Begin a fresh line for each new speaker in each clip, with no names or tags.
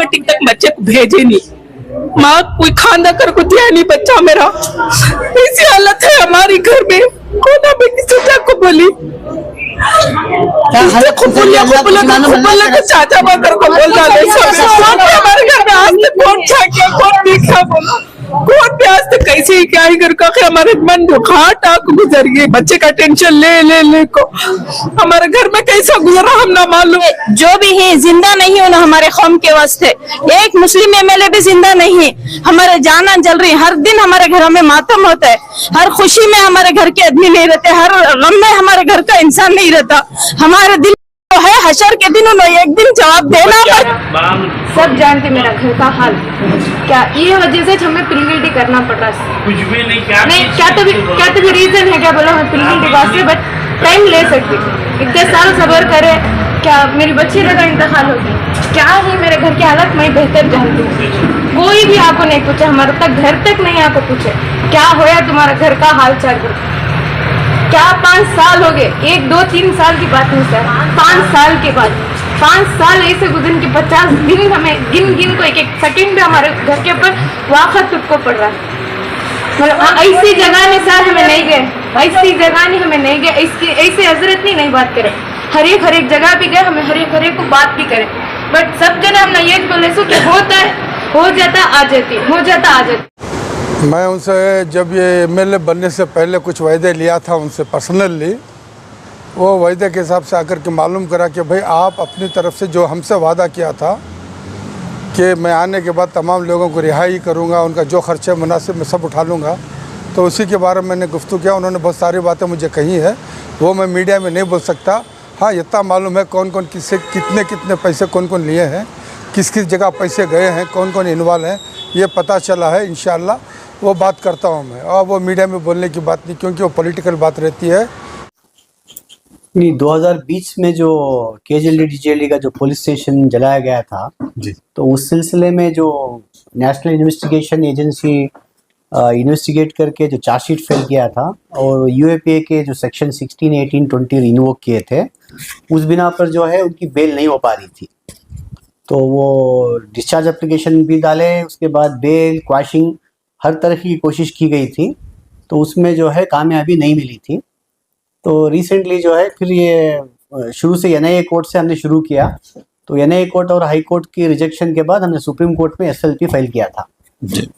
Starting तक बच्चे को भेजे नहीं, माँ कोई खाना कर को दिया नहीं बच्चा मेरा। ऐसी हालत है हमारी घर में, कोना में किसी को बोली चाचा बकर को बोल डाले हमारे घर में आज तक कौन छा गया, कौन देखा बोला, कौन भी आज तक कैसे ही क्या ही करके हमारे मन बुखार टाक गुजर गए। बच्चे का टेंशन ले को हमारे घर में कैसा गुजरा हम ना मालूम।
जो भी है जिंदा नहीं हो ना हमारे कौम के वास्ते, एक मुस्लिम एमएलए भी जिंदा नहीं है। हमारे जाना जल रही, हर दिन हमारे घरों में मातम होता है, हर खुशी में हमारे घर के आदमी नहीं रहते, हर गम में हमारे घर का इंसान नहीं रहता। हमारे दिल है हशर के दिन उन्होंने एक दिन जवाब देना पड़।
सब जानते मेरा घर का हाल क्या, ये वजह से हमें प्रिविलेज करना पड़ रहा है।
कुछ भी नहीं, क्या
तो भी रीजन है क्या बोलो, हम प्रिविलेज वास्ते बट टाइम ले सकते, इतने साल सबर करे क्या मेरी बच्ची का इंतकाल हो गया, क्या है मेरे घर की हालत मैं बेहतर जानती हूँ। कोई भी आपको नहीं पूछे, हमारे तक घर तक नहीं आपको पूछे क्या होया तुम्हारा घर का हाल चाल कर। क्या 5 साल हो गए, 1 2 3 साल की बात नहीं सर, 5 साल के बाद 5 साल ऐसे गुजरन के 50 दिन हमें गिन को एक सेकंड में हमारे घर के ऊपर वाक़त को पड़ रहा है। मतलब ऐसी जगह में सर हमें नहीं गए, ऐसी जगह नहीं हमें नहीं गए, ऐसे हजरत नहीं बात करें, हर एक जगह भी गए, हमें हर एक को बात भी करें, बट सब जने हम ये बोले सो कि होता है, हो जाता आ जाती, हो जाता आ जाती।
मैं उनसे जब ये एमएलए बनने से पहले कुछ वायदे लिया था उनसे पर्सनली, वो वायदे के हिसाब से आकर के मालूम करा कि भाई आप अपनी तरफ से जो हमसे वादा किया था कि मैं आने के बाद तमाम लोगों को रिहाई करूंगा, उनका जो खर्चे मुनासिब मैं सब उठा लूँगा, तो उसी के बारे में मैंने गुफ्तगू किया। उन्होंने बहुत सारी बातें मुझे कही है, वो मैं मीडिया में नहीं बोल सकता। हाँ, इतना मालूम है कौन कौन किससे कितने पैसे कौन कौन लिए हैं, किस किस जगह पैसे गए हैं, कौन कौन इन्वॉल्व हैं, ये पता चला है। इंशाअल्लाह वो बात करता हूँ मैं, और वो मीडिया में बोलने की बात नहीं, क्योंकि वो पॉलिटिकल बात रहती है।
नहीं, 2020 में जो केजली का जो पुलिस स्टेशन जलाया गया था
जी,
तो उस सिलसिले में जो नेशनल इन्वेस्टिगेशन एजेंसी इन्वेस्टिगेट करके जो चार्जशीट फाइल किया था और यूएपीए के जो सेक्शन 16, 18, 20 इन्वोक किए थे, उस बिना पर जो है उनकी बेल नहीं हो पा रही थी, तो वो डिस्चार्ज एप्लीकेशन भी डाले, उसके बाद बेल क्वाशिंग हर तरह की कोशिश की गई थी, तो उसमें जो है कामयाबी नहीं मिली थी। तो रिसेंटली जो है फिर ये शुरू से एनआईए कोर्ट से हमने शुरू किया, तो एनआईए कोर्ट और हाई कोर्ट की रिजेक्शन के बाद हमने सुप्रीम कोर्ट में एसएलपी फाइल किया था।
जी।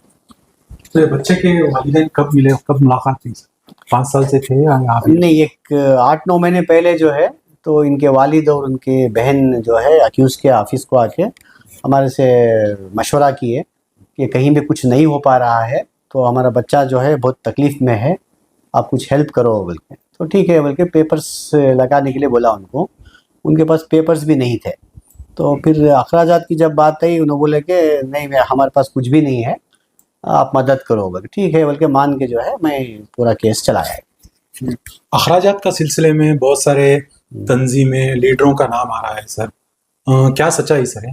तो बच्चे के वालिदैन कब मिले, कब मुलाकात हुई? 5 साल से थे या
नहीं, एक 8-9 महीने पहले जो है तो इनके वालिद और उनके बहन जो है अक्यूज के ऑफिस को आके हमारे से मशवरा किए कि कहीं भी कुछ नहीं हो पा रहा है, तो हमारा बच्चा जो है बहुत तकलीफ में है, आप कुछ हेल्प करो बोल के। तो ठीक है बोल के पेपर्स लगाने के लिए बोला उनको, उनके पास पेपर्स भी नहीं थे। तो फिर अखराजात की जब बात आई, उन्होंने बोले कि नहीं हमारे पास कुछ भी नहीं है, आप मदद करो बोल के। ठीक है बोल के मान के जो है मैं पूरा केस चलाया है।
अखराजात का सिलसिले में बहुत सारे तंजीमें लीडरों का नाम आ रहा है सर, क्या सच्चाई सर है?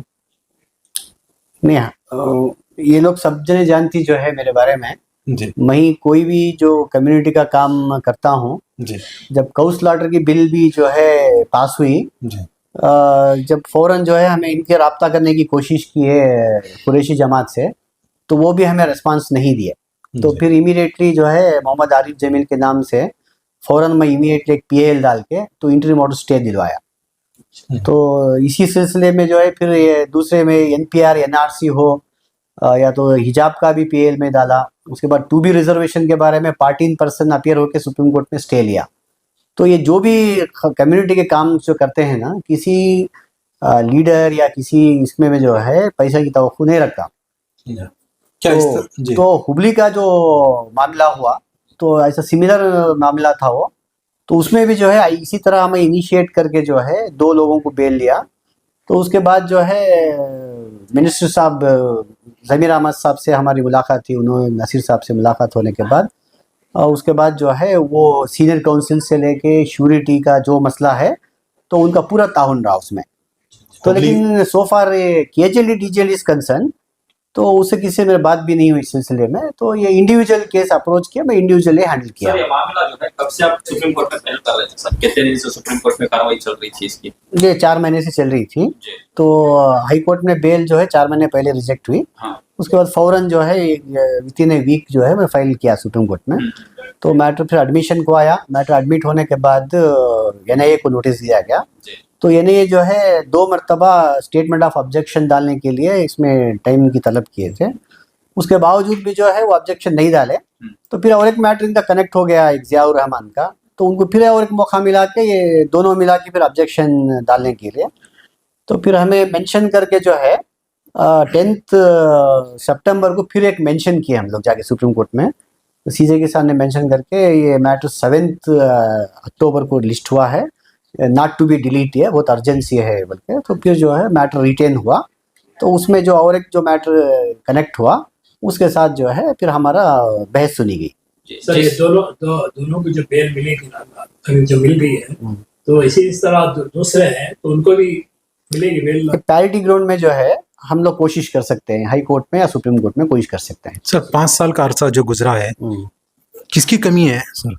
नहीं, ये लोग सब जने जानती जो है मेरे बारे में
जी,
मैं कोई भी जो कम्युनिटी का काम करता हूँ
जी,
जब काउ स्लॉटर की बिल भी जो है पास हुई,
जी,
जब फौरन जो है हमें इनके रब्ता करने की कोशिश की है कुरैशी जमात से, तो वो भी हमें रिस्पांस नहीं दिया। तो फिर इमीडिएटली जो है मोहम्मद आरिफ जमील के नाम से फौरन मैं इमीडिएटली एक पीएल डाल के तो इंटरिम ऑर्डर स्टे दिलवाया। तो इसी सिलसिले में जो है फिर ये दूसरे में एनपीआर एनआरसी हो या तो हिजाब का भी पीएल में डाला। उसके बाद 2B रिजर्वेशन के बारे में पार्टी इन पर्सन अपीयर होकर सुप्रीम कोर्ट में स्टे लिया। तो ये जो भी कम्युनिटी के काम जो करते हैं ना, किसी लीडर या किसी इसमें में जो है पैसा की तवक्को नहीं रखता।
क्या
तो हुबली का जो मामला हुआ तो ऐसा सिमिलर मामला था वो, तो उसमें भी जो है इसी तरह हमें इनिशिएट करके जो है 2 लोगों को बेल लिया। तो उसके बाद जो है मिनिस्टर साहब ज़मीर अहमद साहब से हमारी मुलाकात थी, उन्होंने नसीर साहब से मुलाकात होने के बाद उसके बाद जो है वो सीनियर काउंसिल से लेके श्योरिटी का जो मसला है तो उनका पूरा ताउन रहा उसमें। तो लेकिन सो फार केजली डीजेल इज कंसर्न, तो उससे किसी से मेरी बात भी नहीं हुई इस सिलसिले में, तो ये इंडिविजुअल केस अप्रोच किया, मैं इंडिविजुअली हैंडल किया।
सर ये मामला जो है कब से आप सुप्रीम कोर्ट में पहल कर रहे थे सर, कितने दिन से सुप्रीम कोर्ट में कार्रवाई चल रही थी इसकी?
ये 4 महीने से चल रही थी,
जी।
तो हाई कोर्ट में बेल जो है 4 महीने पहले रिजेक्ट हुई।
हाँ।
उसके बाद फौरन जो है विथिन ए वीक जो है मैं फाइल किया सुप्रीम कोर्ट में। तो मैटर फिर एडमिशन को आया, मैटर एडमिट होने के बाद एनआईए को नोटिस दिया गया।
जी।
तो एनआईए जो है 2 मरतबा स्टेटमेंट ऑफ ऑब्जेक्शन डालने के लिए इसमें टाइम की तलब किए थे, उसके बावजूद भी जो है वो ऑब्जेक्शन नहीं डाले। तो फिर और एक मैटर इनका कनेक्ट हो गया एक ज़ियाउर रहमान का, तो उनको फिर और एक मौका मिला के ये दोनों मिला के फिर ऑब्जेक्शन डालने के लिए। तो फिर हमें मेंशन करके जो है 10 सितंबर को फिर एक मेंशन किया हम लोग जाके सुप्रीम कोर्ट में, तो सीजे के सामने मेंशन करके ये मैटर 7 अक्टूबर को लिस्ट हुआ है, नॉट टू बी डिलीट है, बहुत अर्जेंसी है बल्कि। तो फिर जो है मैटर रिटेन हुआ, तो उसमें जो और एक जो मैटर कनेक्ट हुआ उसके साथ जो है फिर हमारा बहस सुनी गई।
जी।
सर ये दोनों को जो बेल मिलेगी ना, अभी जो मिल गई है, तो इस तरह दूसरे हैं तो उनको भी मिलेगी बेल?
पैरिटी ग्राउंड में जो है हम लोग कोशिश कर सकते हैं, हाई कोर्ट में या सुप्रीम कोर्ट में कोशिश कर सकते हैं।
सर 5 साल का अरसा जो गुजरा है, किसकी कमी है सर?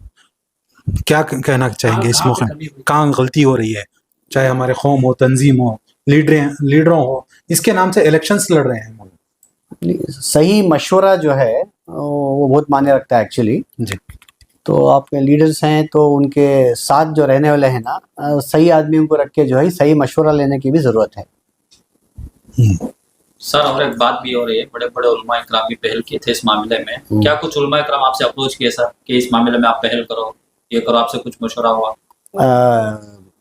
क्या कहना चाहेंगे इस मौके में? कहाँ गलती हो रही है? चाहे हमारे कौम हो, तंजीम हो, लीडरों हो, इसके नाम से इलेक्शंस लड़ रहे हैं।
सही मशवरा जो है वो बहुत मायने रखता है एक्चुअली जी। तो आप लीडर्स हैं तो उनके साथ जो रहने वाले हैं ना, सही आदमियों को रख के जो है सही मशवरा लेने की भी ज़रूरत है।
सर और एक बात भी हो रही है, बड़े बड़े उलमा इकराम भी पहल किए थे इस मामले में, क्या कुछ उलमा इकराम आपसे अप्रोच किए सर कि इस मामले में आप पहल करो, ये करो, आपसे कुछ मशवरा हुआ?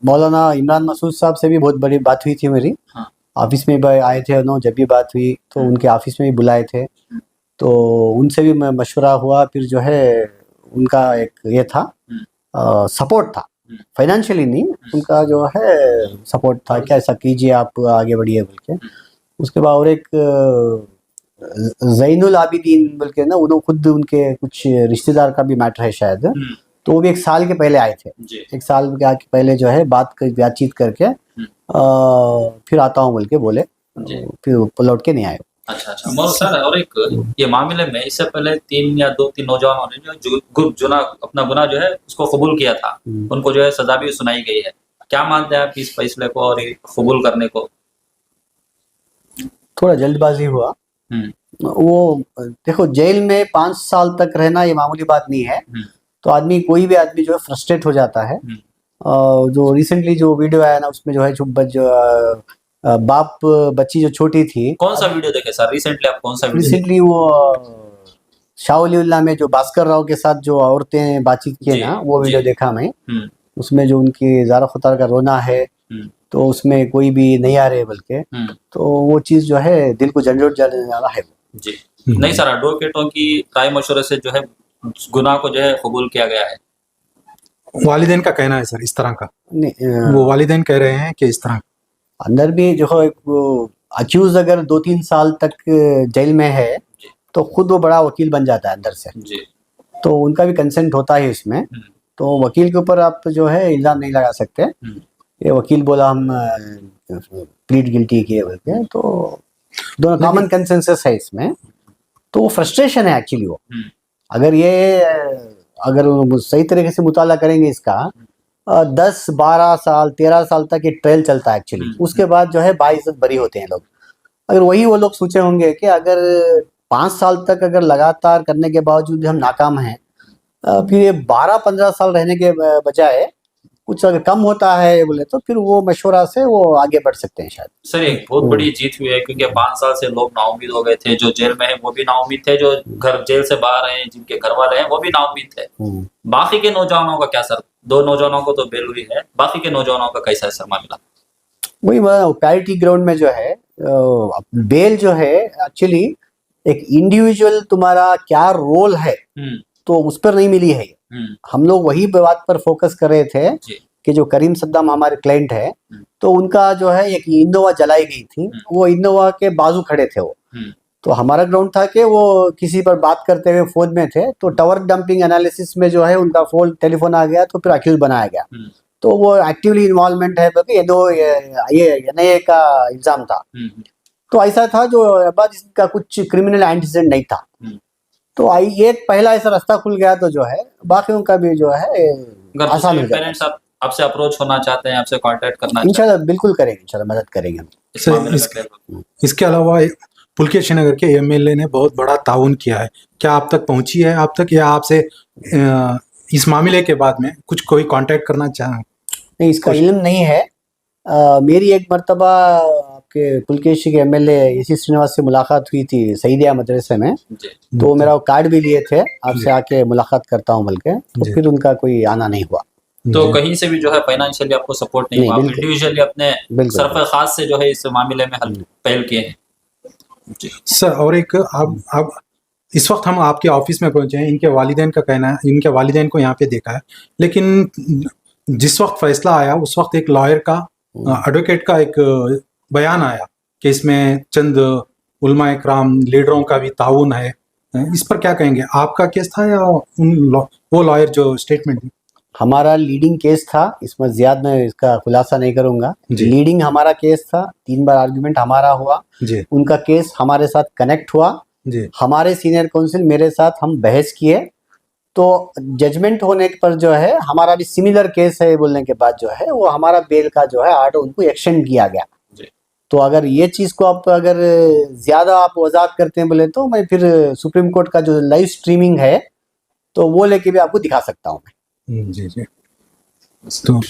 मौलाना इमरान मसूद साहब से भी बहुत बड़ी बात हुई थी मेरी।
हाँ।
ऑफिस में भी आए थे उन्होंने, जब भी बात हुई तो उनके ऑफिस में भी बुलाए थे, तो उनसे भी मशवरा हुआ। फिर जो है उनका एक ये था, सपोर्ट था, फाइनेंशियली नहीं, उनका जो है सपोर्ट था कि ऐसा कीजिए, आप आगे बढ़िए बोल के। उसके बाद और एक जैनुल आबिदीन बोल के ना, उन्होंने खुद उनके कुछ रिश्तेदार का भी मैटर है शायद, तो वो भी 1 साल के पहले आए थे। 1 साल के पहले जो है बातचीत करके फिर आता हूँ बोल के बोले, फिर लौट के नहीं आए।
अच्छा मौलाना सर, और एक ये मामले में इससे पहले 3 या 2-3 नौजवानों ने जो अपना गुनाह जो है उसको कबूल किया था, उनको जो है सजा भी सुनाई गई है। क्या मानते हैं आप इस फैसले को और कबूल करने को?
थोड़ा जल्दबाजी हुआ। वो देखो, जेल में 5 साल तक रहना ये मामूली बात नहीं है, तो आदमी कोई भी आदमी जो है फ्रस्ट्रेट हो जाता है। जो रिसेंटली जो वीडियो आया ना, उसमें जो है बाप बच्ची जो छोटी थी।
कौन सा वीडियो देखे सर रिसेंटली? आप कौन सा वीडियो?
रिसेंटली वो शाह में जो भास्कर राव के साथ जो औरतें बातचीत किए ना, वो वीडियो देखा मैं। उसमें जो उनकी ज़ारा खुतार का रोना है, तो उसमें कोई भी नहीं आ रहे बल्कि, तो वो चीज़ जो है दिल को झंझोड़ जाने वाला है
जी। नहीं सर, एडवोकेटों की राय मशवरे से जो है गुनाह को जो है कबूल किया गया है।
वालिदैन का कहना है सर इस तरह का, वो वालिदैन कह रहे हैं कि इस तरह।
अंदर भी जो है अक्यूज अगर 2-3 साल तक जेल में है तो खुद वो बड़ा वकील बन जाता है अंदर से
जी।
तो उनका भी कंसेंट होता है इसमें। तो वकील के ऊपर आप जो है इल्ज़ाम नहीं लगा सकते। ये वकील बोला हम प्लीड गिल्टी किए बोलते, तो दोनों कॉमन कंसेंसस है इसमें। तो वो फ्रस्ट्रेशन है एक्चुअली। वो अगर सही तरीके से मुताला करेंगे इसका 10-12 साल 13 साल तक ये ट्रायल चलता है एक्चुअली। उसके बाद जो है बाइज्जत बरी होते हैं लोग। अगर वही वो लोग सोचे होंगे कि अगर 5 साल तक अगर लगातार करने के बावजूद भी हम नाकाम हैं, फिर ये 12-15 साल रहने के बजाय कुछ अगर कम होता है बोले तो फिर वो मशवरा से वो आगे बढ़ सकते हैं शायद।
सर एक बहुत बड़ी जीत हुई है, क्योंकि 5 साल से लोग नाउम्मीद हो गए थे। जो जेल में है वो भी नाउम्मीद थे, जो घर जेल से बाहर हैं जिनके घर वाले हैं वो भी नाउम्मीद थे। बाकी के नौजवानों का क्या सर? 2 नौजवानों को तो बेल हुई है, बाकी के नौजवानों का कैसा है सर मामला?
वही पैरिटी ग्राउंड में जो है बेल जो है एक्चुअली एक इंडिविजुअल तुम्हारा क्या रोल है तो उस पर नहीं मिली है। हम लोग वही बात पर फोकस कर रहे थे कि जो करीम सद्दाम हमारे क्लाइंट है, तो उनका जो है एक इनोवा जलाई गई थी, वो इनोवा के बाजू खड़े थे वो। तो हमारा ग्राउंड था कि वो किसी पर बात करते हुए फोन में थे, तो टावर डंपिंग एनालिसिस में जो है उनका फोन टेलीफोन आ गया, तो फिर अक्यूज बनाया गया। तो वो एक्टिवली इन्वॉल्वमेंट है, बल्कि ये एनआईए का इल्जाम था। तो ऐसा था जो अब्बास इसका कुछ क्रिमिनल एंटीसेडेंट नहीं था। तो एक पहला ऐसा रास्ता खुल गया तो जो है बाकियों का भी जो है आसान हो जाएगा।
पेरेंट्स आपसे अप्रोच होना चाहते हैं, आपसे कांटेक्ट करना चाहते
इंशाल्लाह बिल्कुल करेंगे, इंशाल्लाह मदद करेंगे हम।
हैं इस
सर,
मामले में
इस-
क्या-
इसके अलावा पुलकेशी नगर के एमएलए ने बहुत बड़ा ताउन किया है, क्या आप तक पहुंची है आप तक, या आपसे इस मामले के बाद में कुछ कोई कांटेक्ट करना चाह?
नहीं, इसका इल्म नहीं है। मेरी एक मर्तबा आपके पुलकेशी के एमएलए इसी श्रीनिवास से मुलाकात हुई थी सईदिया मदरसे में,
जी।
तो मेरा वो कार्ड भी लिए थे, आपसे आके मुलाकात करता हूँ बल्कि, तो
जी।
फिर उनका कोई आना नहीं हुआ।
तो कहीं से भी जो है फाइनेंशियली आपको सपोर्ट नहीं
नहीं,
हुआ, आप
बिल्कुल।
इंडिविजुअली अपने
बिल्कुल।
सरफ खास से जो है इस मामले में पहल किए हैं? जी।
सर, और एक अब इस वक्त हम आपके ऑफिस में पहुंचे हैं, इनके वालिदैन का कहना है, इनके वालिदैन को यहाँ पे देखा है, लेकिन जिस वक्त फैसला आया उस वक्त एक लॉयर का, एडवोकेट का एक बयान आया कि इसमें चंद उलमा इकराम लीडरों का भी ताउन है। इस पर क्या कहेंगे? आपका केस था या वो लॉयर जो स्टेटमेंट दी?
हमारा लीडिंग केस था, इसमें ज्यादा मैं इसका खुलासा नहीं करूंगा।
जी।
लीडिंग हमारा केस था, 3 बार आर्गुमेंट हमारा हुआ,
जी
उनका केस हमारे साथ कनेक्ट हुआ,
जी
हमारे सीनियर काउंसिल मेरे साथ हम बहस किए, तो जजमेंट होने पर जो है हमारा भी सिमिलर केस है बोलने के बाद जो है वो हमारा बेल का जो है आर्डर उनको एक्सटेंड किया गया।
जी।
तो अगर ये चीज को आप अगर ज्यादा आप वजाहत करते हैं बोले तो मैं फिर सुप्रीम कोर्ट का जो लाइव स्ट्रीमिंग है तो वो लेके भी आपको दिखा सकता हूँ मैं।
जी जी। तो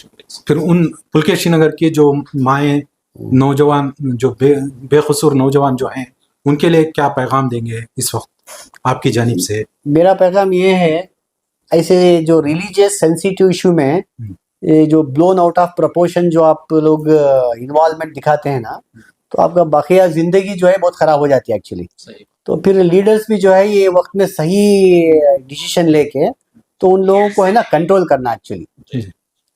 फिर उन पुलकेशी नगर की जो माएँ, नौजवान जो बेकसूर नौजवान जो हैं, उनके लिए क्या पैगाम देंगे इस वक्त आपकी जानिब से?
मेरा पैगाम ये है, ऐसे जो रिलीजियस सेंसिटिव इशू में ये जो ब्लोन आउट ऑफ प्रोपोर्शन जो आप लोग इन्वॉल्वमेंट दिखाते हैं ना, तो आपका बाकिया जिंदगी जो है बहुत खराब हो जाती है एक्चुअली।
सही।
तो फिर लीडर्स भी जो है ये वक्त में सही डिसीजन लेके तो उन लोगों को है ना कंट्रोल करना एक्चुअली।
जी।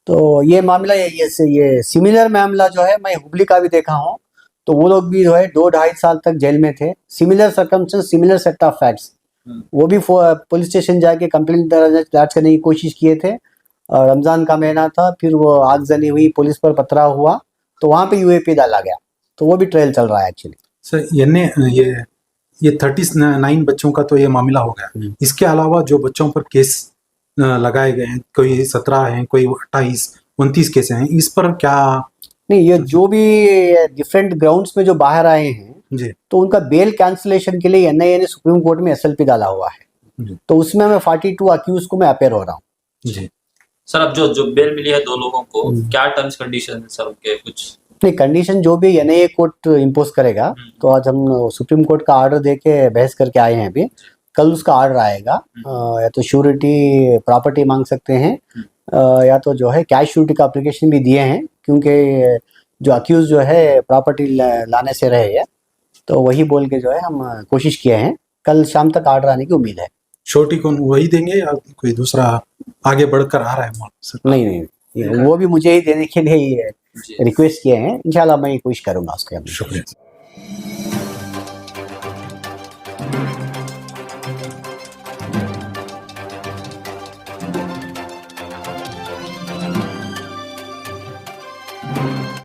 तो ये मामला ये सिमिलर मामला जो है मैं हुबली का भी देखा हूँ, तो वो लोग भी जो है 2-2.5 साल तक जेल में थे, similar circumstance, similar set of facts. वो भी पुलिस स्टेशन जाके कंप्लेंट दर्ज करने की कोशिश किए थे, और रमजान का महीना था, फिर वो आगजनी हुई, पुलिस पर पथराव हुआ, तो वहाँ पे यूएपी डाला गया, तो वो भी ट्रायल चल रहा है एक्चुअली।
सर, ये 39 बच्चों का तो ये मामला हो गया, इसके अलावा जो बच्चों पर केस लगाए गए हैं, कोई 17 हैं, कोई 28-29 केस हैं, इस पर क्या?
नहीं, ये जो भी डिफरेंट ग्राउंड्स में जो बाहर आए हैं
जी
तो उनका बेल कैंसिलेशन के लिए एनआईए ने सुप्रीम कोर्ट में एसएलपी डाला हुआ है,
जी
तो उसमें मैं 42 अक्यूज को मैं अपेयर हो रहा हूँ।
जी।
सर, अब जो बेल मिली है 2 लोगों को, क्या टर्म्स कंडीशन है सर उनके कुछ?
नहीं, कंडीशन जो भी एनआईए कोर्ट इम्पोज करेगा, तो आज हम सुप्रीम कोर्ट का ऑर्डर दे के बहस करके आए हैं, अभी कल उसका ऑर्डर आएगा। या तो श्योरिटी प्रॉपर्टी मांग सकते हैं, या तो जो है कैश श्योरिटी का एप्लीकेशन भी दिए हैं, क्योंकि जो अक्यूज जो है प्रॉपर्टी लाने से रहे है, तो वही बोल के जो है हम कोशिश किए हैं, कल शाम तक ऑर्डर आने की उम्मीद है।
छोटी कौन वही देंगे या कोई दूसरा आगे बढ़कर आ रहा है? सर,
नहीं, वो भी मुझे ही देने के लिए रिक्वेस्ट किए हैं, इंशाल्लाह मैं कोशिश करूंगा उसके अंदर।
शुक्रिया।